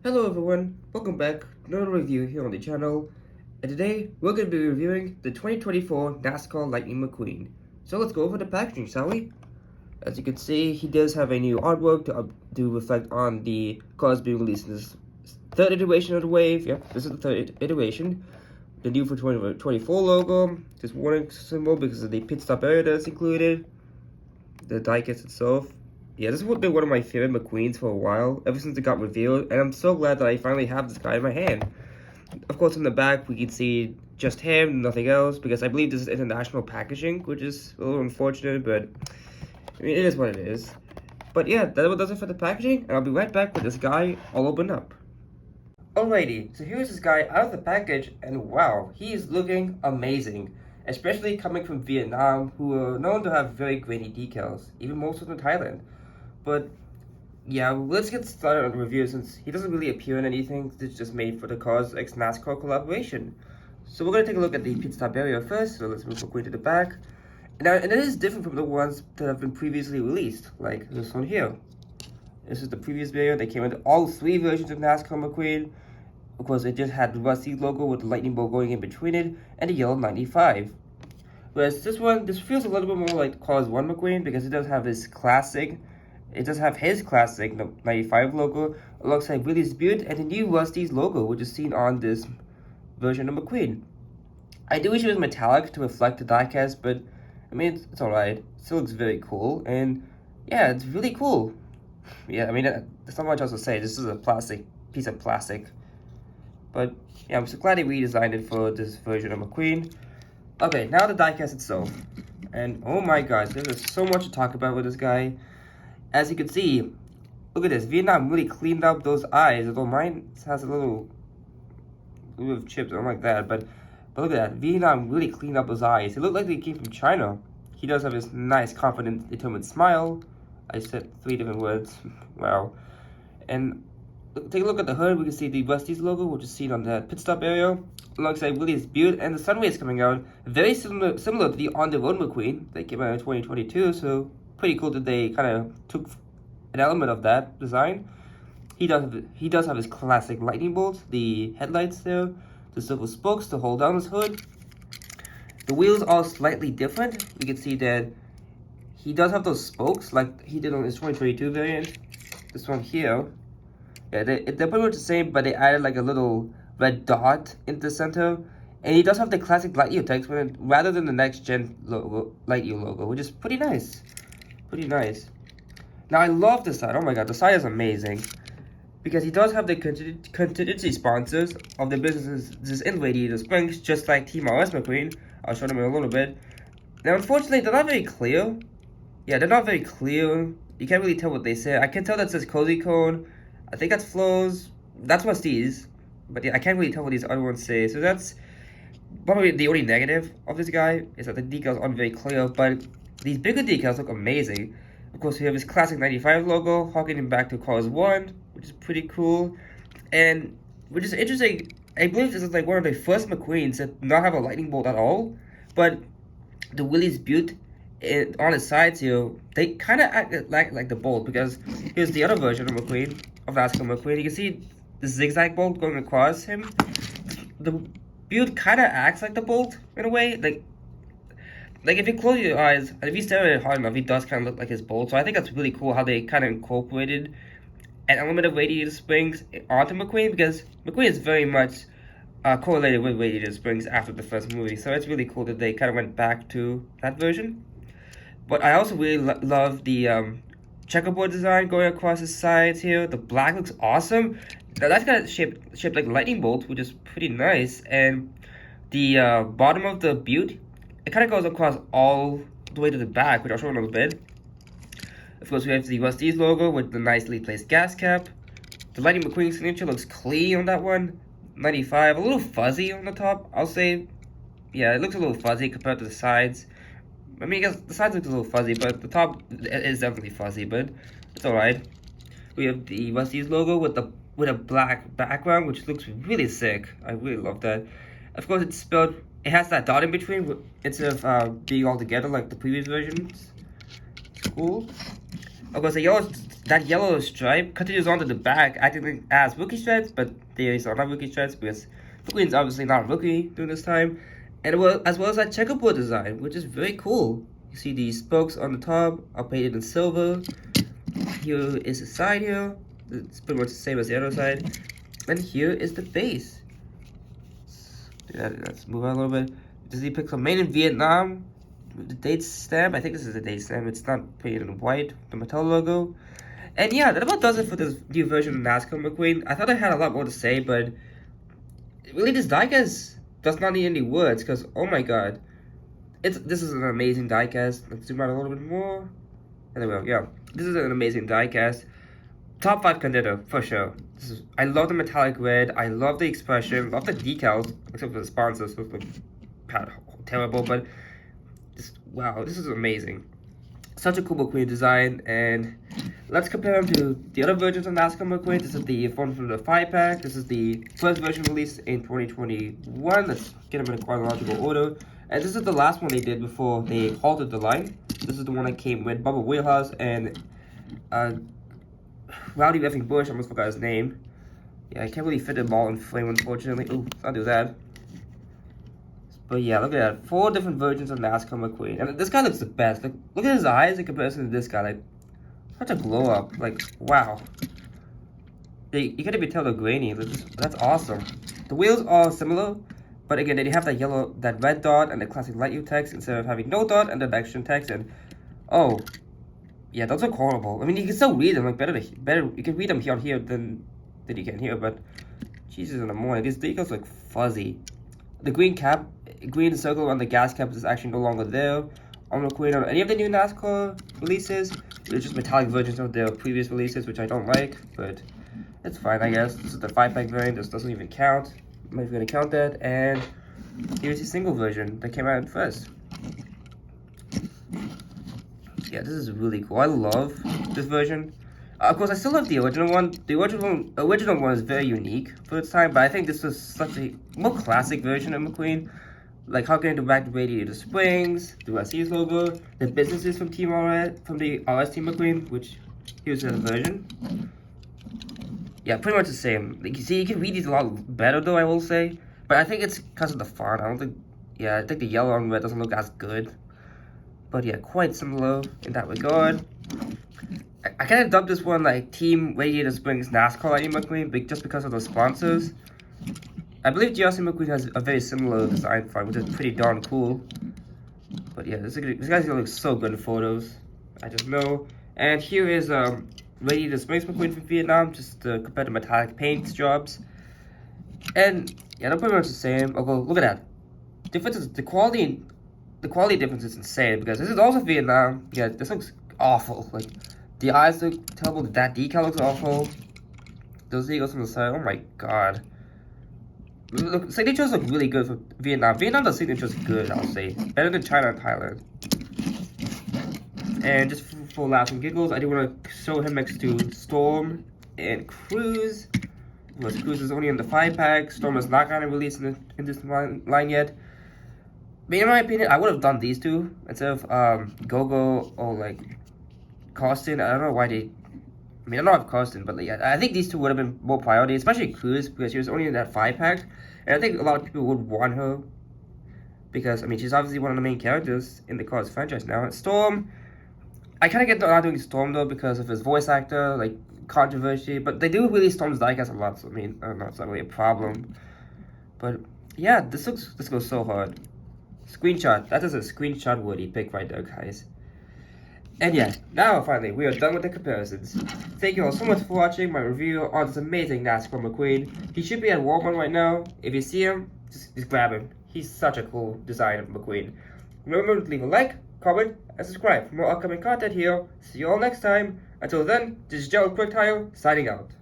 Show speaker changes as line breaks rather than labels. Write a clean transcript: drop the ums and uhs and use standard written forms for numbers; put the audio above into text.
Hello everyone, welcome back to another review here on the channel, and today we're going to be reviewing the 2024 NASCAR Lightning McQueen. So let's go over the packaging, shall we? As you can see, he does have a new artwork to reflect on the cars being released in this third iteration of the wave. Yep, this is the third iteration. The new for 2024 logo, this warning symbol because of the pit stop area that's included, the diecast itself. Yeah, this has been one of my favorite McQueens for a while, ever since it got revealed, and I'm so glad that I finally have this guy in my hand. Of course, in the back, we can see just him, nothing else, because I believe this is international packaging, which is a little unfortunate, but I mean, it is what it is. But yeah, that's what does it for the packaging, and I'll be right back with this guy all opened up. Alrighty, so here's this guy out of the package, and wow, he is looking amazing. Especially coming from Vietnam, who are known to have very grainy decals, even more so than Thailand. But yeah, let's get started on the review since he doesn't really appear in anything. It's just made for the Cars X NASCAR collaboration. So we're going to take a look at the pit stop area first, so let's move quickly to the back. And it is different from the ones that have been previously released, like this one here. This is the previous video. They came into all three versions of NASCAR McQueen. Of course, it just had the Rusty logo with the lightning bolt going in between it, and the yellow 95. Whereas this one, this feels a little bit more like Cars 1 McQueen because it does have this classic, it does have his classic 95 logo alongside Willie's Butte and the new Rusty's logo, which is seen on this version of McQueen. I do wish it was metallic to reflect the diecast, but I mean, it's alright. It still looks very cool, and yeah, it's really cool. Yeah, I mean, there's not much else to say. This is a piece of plastic. But yeah, I'm so glad they redesigned it for this version of McQueen. Okay, now the diecast itself. And oh my gosh, there's so much to talk about with this guy. As you can see, look at this. Vietnam really cleaned up those eyes. Although mine has a little bit of chips, I don't like that. But look at that. Vietnam really cleaned up those eyes. They look like they came from China. He does have this nice, confident, determined smile. I said 3 different words. Wow. And take a look at the hood. We can see the Rusty's logo, which is seen on the pit stop area, alongside Willie's Butte and the sun rays coming out. Very similar to the On the Road McQueen. They came out in 2022, so pretty cool that they kind of took an element of that design. He does have his classic lightning bolts, the headlights there, the silver spokes to hold down his hood. The wheels are slightly different. We can see that he does have those spokes like he did on his 2022 variant. This one here. Yeah, they're pretty much the same, but they added like a little red dot in the center. And he does have the classic Lightyear text rather than the next gen Lightyear logo, which is pretty nice. Pretty nice. Now I love the side. Oh my god, the side is amazing. Because he does have the contingency sponsors of the businesses in Radiator Springs, just like Team RS McQueen. I'll show them in a little bit. Now unfortunately, they're not very clear. Yeah, they're not very clear. You can't really tell what they say. I can tell that says Cozy Cone. I think that's Flo's. That's Rusty's. But yeah, I can't really tell what these other ones say. So that's probably the only negative of this guy, is that the decals aren't very clear. But these bigger decals look amazing. Of course, we have his classic 95 logo, harkening back to Cars 1, which is pretty cool. And which is interesting, I believe this is like one of the first McQueens that not have a lightning bolt at all. But the Willie's Butte on the sides here, they kind of act like the bolt, because here's the other version of McQueen, of NASCAR McQueen. You can see the zigzag bolt going across him. The Butte kind of acts like the bolt in a way, like if you close your eyes and if you stare at it hard enough, it does kind of look like his bolt. So I think that's really cool how they kind of incorporated an element of Radiator Springs onto McQueen, because McQueen is very much correlated with Radiator Springs after the first movie. So it's really cool that they kind of went back to that version. But I also really love the checkerboard design going across the sides here. The black looks awesome. Now that's kind of shaped like lightning bolt, which is pretty nice. And the bottom of the Butte, it kind of goes across all the way to the back, which I'll show in a little bit. Of course, we have the Rusty's logo with the nicely placed gas cap. The Lightning McQueen signature looks clean on that one. 95, a little fuzzy on the top, I'll say. Yeah, it looks a little fuzzy compared to the sides. I mean, I guess the sides look a little fuzzy, but the top is definitely fuzzy, but it's alright. We have the Rusty's logo with a black background, which looks really sick. I really love that. Of course, it has that dot in between instead of being all together like the previous versions. It's cool. Of course, that yellow stripe continues onto the back, acting as rookie stripes, but these are not rookie stripes because McQueen's obviously not a rookie during this time. And as well as that checkerboard design, which is very cool. You see these spokes on the top are painted in silver. Here is the side here. It's pretty much the same as the other side. And here is the base. Let's move on a little bit. Disney Pixar made in Vietnam. The date stamp. I think this is the date stamp. It's not painted in white. The Mattel logo. And yeah, that about does it for this new version of NASCAR McQueen. I thought I had a lot more to say, but really this diecast does not need any words because oh my god, this is an amazing diecast. Let's zoom out a little bit more. And there we go. Yeah, this is an amazing diecast. Top 5 contender for sure. I love the metallic red. I love the expression. Love the decals, except for the sponsors, which look terrible. But wow, this is amazing. Such a cool McQueen design, and let's compare him to the other versions of NASCAR McQueen. This is the one from the 5-pack. This is the first version released in 2021. Let's get them in a chronological order. And this is the last one they did before they halted the line. This is the one that came with Bubba Wheelhouse and Rowdy Effing Bush. I almost forgot his name. Yeah, I can't really fit the ball in frame, unfortunately. Ooh, let's not do that. But yeah, look at that. 4 different versions of NASCAR McQueen. And this guy looks the best. Like, look at his eyes in comparison to this guy. Like, such a glow up. Like, wow. You can't even tell they're grainy. That's awesome. The wheels are similar. But again, they have that red dot and the classic light U text instead of having no dot and the extra text. And, oh, yeah, those are horrible. I mean, you can still read them. Like, better. You can read them here on here than you can here. But, Jesus in the morning. These decals look fuzzy. The green circle around the gas cap is actually no longer there on McQueen or any of the new NASCAR releases. They're just metallic versions of their previous releases, which I don't like, but it's fine, I guess. This is the 5-pack variant. This doesn't even count. I'm not even going to count that. And here's the single version that came out first. Yeah, this is really cool. I love this version. Of course, I still love the original one. The original one is very unique for its time, but I think this was such a more classic version of McQueen. Like how can I back the radiator springs, the SE's logo, the businesses from Team RS, from the RS Team McQueen, which here's the version. Yeah, pretty much the same. Like, you see, you can read these a lot better though, I will say. But I think it's because of the font. I think the yellow and red doesn't look as good. But yeah, quite similar in that regard. I kind of dubbed this one like Team Radiator Springs NASCAR Lightning McQueen just because of the sponsors. I believe GRC McQueen has a very similar design font, which is pretty darn cool. But yeah, this guy's gonna look so good in photos. I just know. And here is Radiator Springs McQueen from Vietnam, just compared to metallic paint jobs. And yeah, they're pretty much the same. Although look at that. Differences, the quality difference is insane because this is also Vietnam. Yeah, this looks awful. Like the eyes look terrible. That decal looks awful. Those eagles on the side. Oh my god. Look, signatures look really good for Vietnam. Vietnam does signatures good, I'll say. Better than China and Thailand. And just for laughs and giggles, I do want to show him next to Storm and Cruz. Because Cruz is only in the 5-pack. Storm is not going to release in this line yet. But in my opinion, I would have done these two instead of Gogo or like Costin. I don't know why they. I mean, I don't know if Costin, but yeah, I think these two would have been more priority, especially Cruz, because she was only in that 5-pack. And I think a lot of people would want her because, I mean, she's obviously one of the main characters in the Cars franchise now. Storm, I kind of get not doing Storm, though, because of his voice actor, like, controversy. But they do release Storm's diecast a lot, so, I mean, I don't know, it's not really a problem. But, yeah, this goes so hard. Screenshot. That is a screenshot-worthy pick right there, guys. And yeah, now finally, we are done with the comparisons. Thank you all so much for watching my review on this amazing NASCAR McQueen. He should be at Walmart right now. If you see him, just grab him. He's such a cool design of McQueen. Remember to leave a like, comment, and subscribe for more upcoming content here. See you all next time. Until then, this is Gerald Quicktire, signing out.